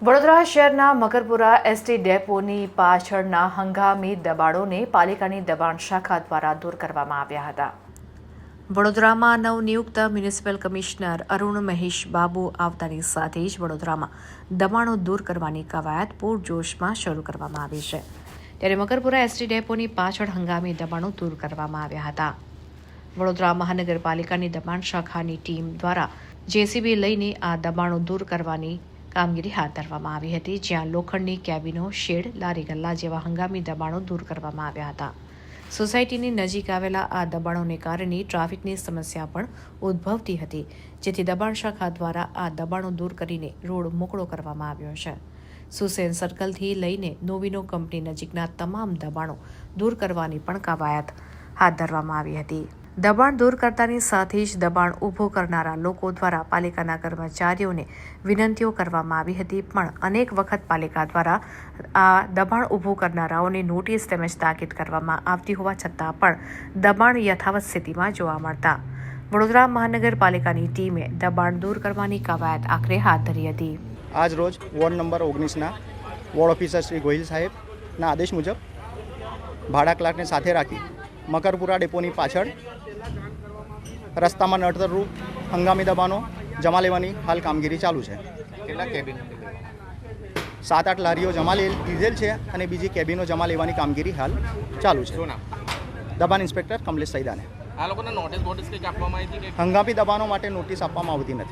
વડોદરા શહેરના મકરપુરા એસટી ડેપોની પાછળના હંગામી દબાણોને પાલિકાની દબાણ શાખા દ્વારા દૂર કરવામાં આવ્યા હતા. વડોદરામાં નવનિયુક્ત મ્યુનિસિપલ કમિશનર અરુણ મહેશ બાબુ આવતાની સાથે જ વડોદરામાં દબાણો દૂર કરવાની કવાયત પૂરજોશમાં શરૂ કરવામાં આવી છે. ત્યારે મકરપુરા એસટી ડેપોની પાછળ હંગામી દબાણો દૂર કરવામાં આવ્યા હતા. વડોદરા મહાનગરપાલિકાની દબાણ શાખાની ટીમ દ્વારા જેસીબી લઈને આ દબાણો દૂર કરવાની કામગીરી હાથ ધરવામાં આવી હતી, જ્યાં લોખંડની કેબિનો, શેડ, લારી ગલ્લા જેવા હંગામી દબાણો દૂર કરવામાં આવ્યા હતા. સોસાયટીની નજીક આવેલા આ દબાણોને કારણે ટ્રાફિકની સમસ્યા પણ ઉદ્ભવતી હતી, જેથી દબાણ શાખા દ્વારા આ દબાણો દૂર કરીને રોડ મોકળો કરવામાં આવ્યો છે. સુસેન સર્કલથી લઈને નોવિનો કંપની નજીકના તમામ દબાણો દૂર કરવાની પણ કવાયત હાથ ધરવામાં આવી હતી. દબાણ દૂર કરતાની સાથે જ દબાણ ઊભું કરનારા લોકો દ્વારા પાલિકાના કર્મચારીઓને વિનંતીઓ કરવામાં આવી હતી, પણ અનેક વખત પાલિકા દ્વારા આ દબાણ ઊભું કરનારાઓને નોટિસ તેમજ તાકીદ કરવામાં આવતી હોવા છતાં પણ દબાણ યથાવત સ્થિતિમાં જોવા મળતા વડોદરા મહાનગરપાલિકાની ટીમે દબાણ દૂર કરવાની કવાયત આખરે હાથ ધરી હતી. આજ રોજ વોર્ડ નંબર 19ના વોર્ડ ઓફિસર શ્રી ગોહિલ સાહેબના આદેશ મુજબ ભાડા ક્લાર્કને સાથે રાખી મકરપુરા ડેપોની પાછળ રસ્તામાં નડતરરૂપ હંગામી દબાણો જમા લેવાની હાલ કામગીરી ચાલુ છે. કેટલા કેબિન 7-8 લારીઓ જમા લીધેલ છે અને બીજી કેબિનો જમા લેવાની કામગીરી હાલ ચાલુ છે. શું નામ? દબાણ ઇન્સ્પેક્ટર કમલેશ સૈદાને. આ લોકોને નોટિસ કંઈક આપવામાં આવી હતી કે હંગામી દબાણો માટે નોટિસ આપવામાં આવતી નથી.